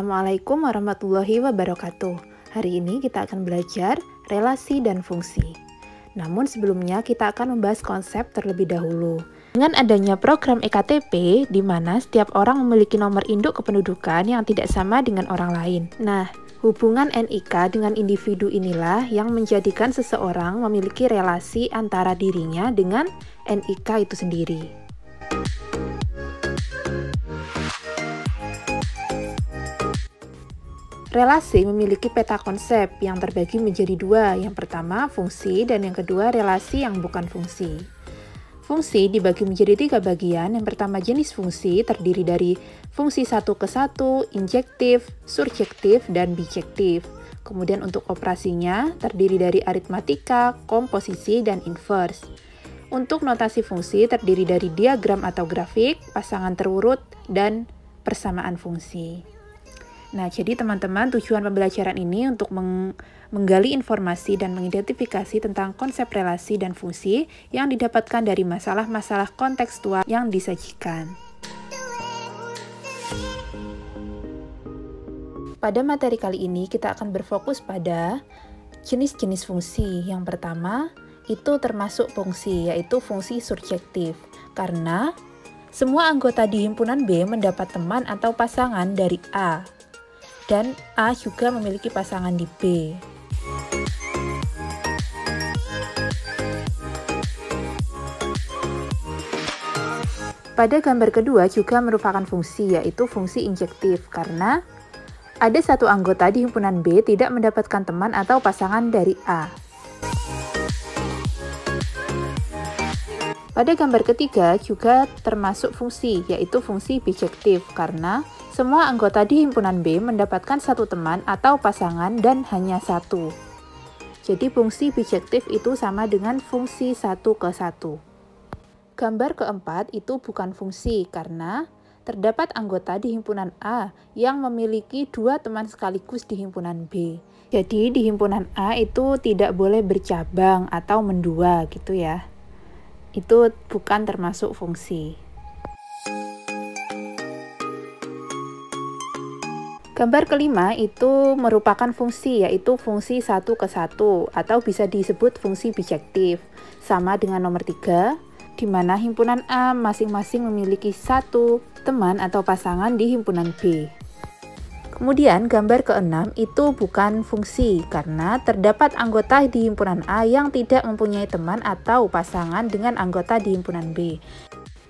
Assalamualaikum warahmatullahi wabarakatuh. Hari ini kita akan belajar relasi dan fungsi. Namun sebelumnya kita akan membahas konsep terlebih dahulu. Dengan adanya program EKTP, di mana setiap orang memiliki nomor induk kependudukan yang tidak sama dengan orang lain. Nah, hubungan NIK dengan individu inilah yang menjadikan seseorang memiliki relasi antara dirinya dengan NIK itu sendiri. Relasi memiliki peta konsep yang terbagi menjadi dua. Yang pertama, fungsi, dan yang kedua, relasi yang bukan fungsi. Fungsi dibagi menjadi tiga bagian. Yang pertama, jenis fungsi terdiri dari fungsi 1-ke-1, injektif, surjektif, dan bijektif. Kemudian untuk operasinya terdiri dari aritmatika, komposisi, dan inverse. Untuk notasi fungsi terdiri dari diagram atau grafik, pasangan terurut, dan persamaan fungsi. Nah, jadi teman-teman, tujuan pembelajaran ini untuk menggali informasi dan mengidentifikasi tentang konsep relasi dan fungsi yang didapatkan dari masalah-masalah kontekstual yang disajikan. Pada materi kali ini, kita akan berfokus pada jenis-jenis fungsi. Yang pertama, itu termasuk fungsi, yaitu fungsi surjektif. Karena semua anggota di himpunan B mendapat teman atau pasangan dari A. Dan A juga memiliki pasangan di B. Pada gambar kedua juga merupakan fungsi, yaitu fungsi injektif, karena ada satu anggota di himpunan B tidak mendapatkan teman atau pasangan dari A. Pada gambar ketiga juga termasuk fungsi, yaitu fungsi bijektif, karena semua anggota di himpunan B mendapatkan satu teman atau pasangan dan hanya satu. Jadi fungsi bijektif itu sama dengan fungsi 1-ke-1. Gambar keempat itu bukan fungsi karena terdapat anggota di himpunan A yang memiliki dua teman sekaligus di himpunan B. Jadi di himpunan A itu tidak boleh bercabang atau mendua gitu ya. Itu bukan termasuk fungsi. Gambar kelima itu merupakan fungsi, yaitu fungsi 1-ke-1 atau bisa disebut fungsi bijektif. Sama dengan nomor 3, di mana himpunan A masing-masing memiliki satu teman atau pasangan di himpunan B. Kemudian gambar keenam itu bukan fungsi, karena terdapat anggota di himpunan A yang tidak mempunyai teman atau pasangan dengan anggota di himpunan B.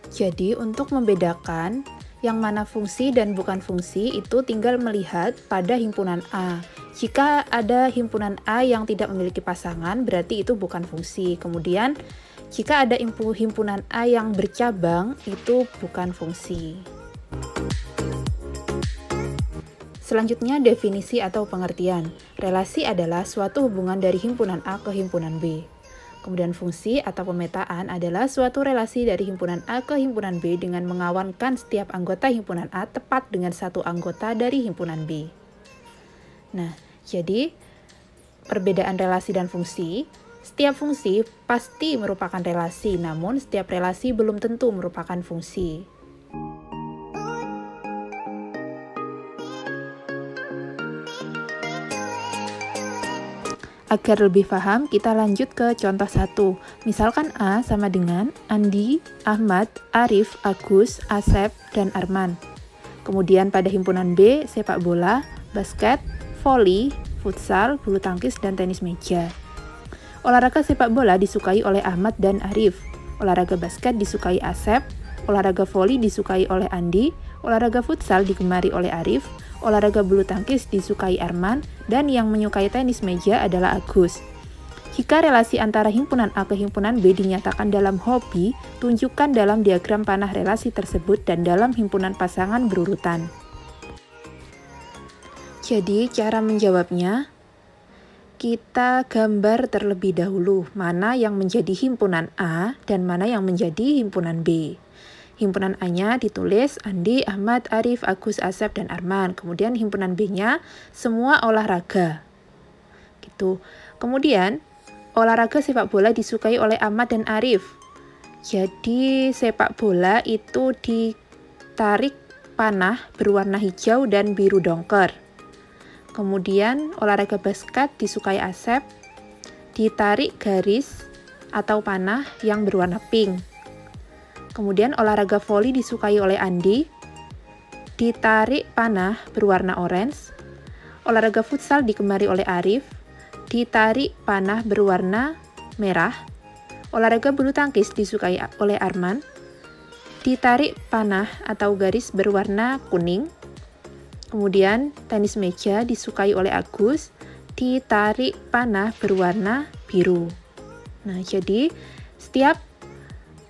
Jadi untuk membedakan yang mana fungsi dan bukan fungsi itu tinggal melihat pada himpunan A. Jika ada himpunan A yang tidak memiliki pasangan, berarti itu bukan fungsi. Kemudian, jika ada himpunan A yang bercabang, itu bukan fungsi. Selanjutnya, definisi atau pengertian. Relasi adalah suatu hubungan dari himpunan A ke himpunan B. Kemudian fungsi atau pemetaan adalah suatu relasi dari himpunan A ke himpunan B dengan mengawankan setiap anggota himpunan A tepat dengan satu anggota dari himpunan B. Nah, jadi perbedaan relasi dan fungsi. Setiap fungsi pasti merupakan relasi, namun setiap relasi belum tentu merupakan fungsi. Agar lebih paham, kita lanjut ke contoh 1. Misalkan A sama dengan Andi, Ahmad, Arif, Agus, Asep, dan Arman. Kemudian pada himpunan B, sepak bola, basket, voli, futsal, bulu tangkis, dan tenis meja. Olahraga sepak bola disukai oleh Ahmad dan Arif. Olahraga basket disukai Asep. Olahraga voli disukai oleh Andi. Olahraga futsal digemari oleh Arif. Olahraga bulu tangkis disukai Arman, dan yang menyukai tenis meja adalah Agus. Jika relasi antara himpunan A ke himpunan B dinyatakan dalam hobi, tunjukkan dalam diagram panah relasi tersebut dan dalam himpunan pasangan berurutan. Jadi, cara menjawabnya, kita gambar terlebih dahulu mana yang menjadi himpunan A dan mana yang menjadi himpunan B. Himpunan A-nya ditulis Andi, Ahmad, Arif, Agus, Asep, dan Arman. Kemudian himpunan B-nya semua olahraga. Gitu. Kemudian olahraga sepak bola disukai oleh Ahmad dan Arif. Jadi sepak bola itu ditarik panah berwarna hijau dan biru dongker. Kemudian olahraga basket disukai Asep, ditarik garis atau panah yang berwarna pink. Kemudian olahraga voli disukai oleh Andi, ditarik panah berwarna orange. Olahraga futsal digemari oleh Arif, ditarik panah berwarna merah. Olahraga bulu tangkis disukai oleh Arman, ditarik panah atau garis berwarna kuning. Kemudian tenis meja disukai oleh Agus, ditarik panah berwarna biru. Nah, jadi setiap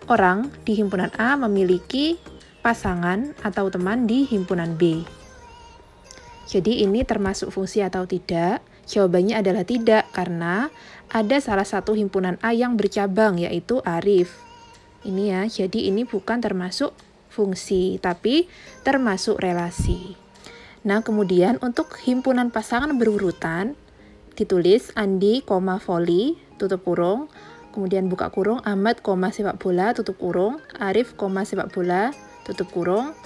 orang di himpunan A memiliki pasangan atau teman di himpunan B. Jadi ini termasuk fungsi atau tidak? Jawabannya adalah tidak, karena ada salah satu himpunan A yang bercabang, yaitu Arif. Ini ya, jadi ini bukan termasuk fungsi, tapi termasuk relasi. Nah, kemudian untuk himpunan pasangan berurutan, ditulis Andi, voli, tutup kurung, kemudian buka kurung, Ahmad, sepak bola, tutup kurung, Arif, sepak bola, tutup kurung,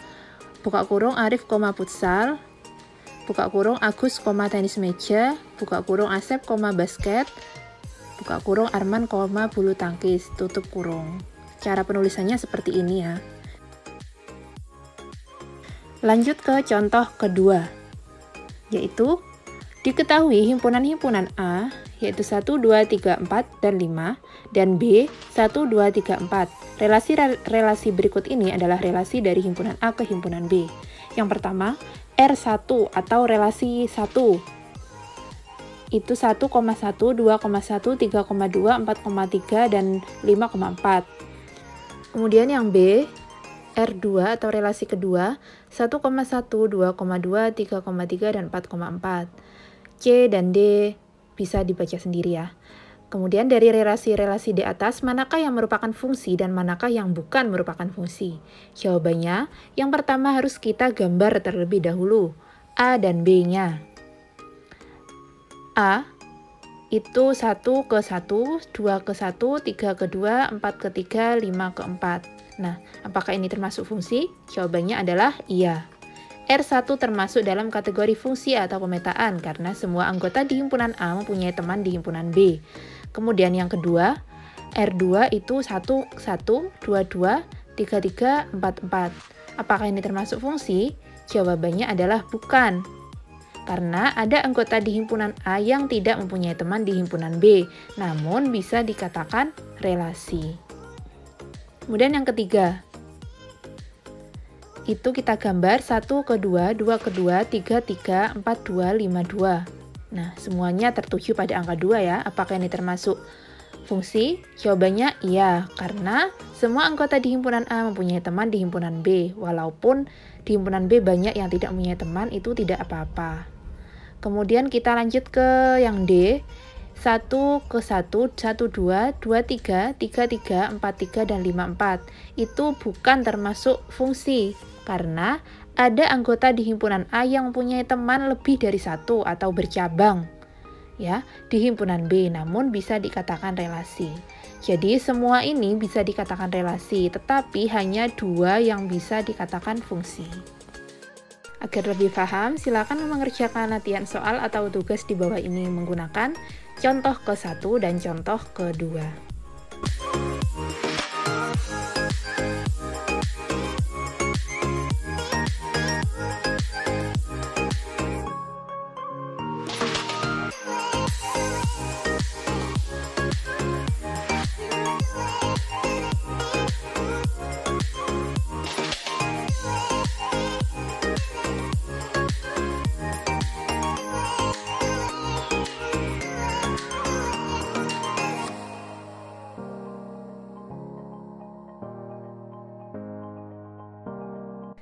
buka kurung, Arif, futsal, buka kurung, Agus, tenis meja, buka kurung, Asep, basket, buka kurung, Arman, bulu tangkis, tutup kurung. Cara penulisannya seperti ini ya. Lanjut ke contoh kedua, yaitu diketahui himpunan-himpunan A, yaitu 1, 2, 3, 4, dan 5, dan B, 1, 2, 3, 4. Relasi berikut ini adalah relasi dari himpunan A ke himpunan B. Yang pertama, R1 atau relasi 1. Itu 1,1, 2,1, 3,2, 4,3, dan 5,4. Kemudian yang B, R2 atau relasi kedua, 1,1, 2,2, 3,3, dan 4,4. C dan D bisa dibaca sendiri ya. Kemudian dari relasi-relasi di atas, manakah yang merupakan fungsi dan manakah yang bukan merupakan fungsi? Jawabannya, yang pertama harus kita gambar terlebih dahulu, A dan B-nya. A itu 1 ke 1, 2 ke 1, 3 ke 2, 4 ke 3, 5 ke 4. Nah, apakah ini termasuk fungsi? Jawabannya adalah iya. R1 termasuk dalam kategori fungsi atau pemetaan karena semua anggota di himpunan A mempunyai teman di himpunan B. Kemudian yang kedua, R2 itu 1, 1, 2, 2, 3, 3, 4, 4. Apakah ini termasuk fungsi? Jawabannya adalah bukan. Karena ada anggota di himpunan A yang tidak mempunyai teman di himpunan B, namun bisa dikatakan relasi. Kemudian yang ketiga, itu kita gambar 1 ke 2, 2 ke 2, 3, 3, 4, 2, 5, 2. Nah, semuanya tertuju pada angka 2 ya. Apakah ini termasuk fungsi? Jawabannya iya, karena semua anggota di himpunan A mempunyai teman di himpunan B. Walaupun di himpunan B banyak yang tidak mempunyai teman, itu tidak apa-apa. Kemudian kita lanjut ke yang D. 1 ke 1, 1, 2, 2, 3, 3, 3, 4, 3, dan 5, 4. Itu bukan termasuk fungsi, karena ada anggota di himpunan A yang mempunyai teman lebih dari 1 atau bercabang ya di himpunan B, namun bisa dikatakan relasi. Jadi semua ini bisa dikatakan relasi, tetapi hanya 2 yang bisa dikatakan fungsi. Agar lebih paham, silakan mengerjakan latihan soal atau tugas di bawah ini menggunakan contoh ke-1 dan contoh ke-2.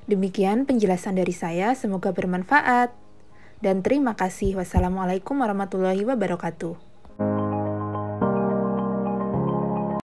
Demikian penjelasan dari saya, semoga bermanfaat. Dan terima kasih. Wassalamualaikum warahmatullahi wabarakatuh.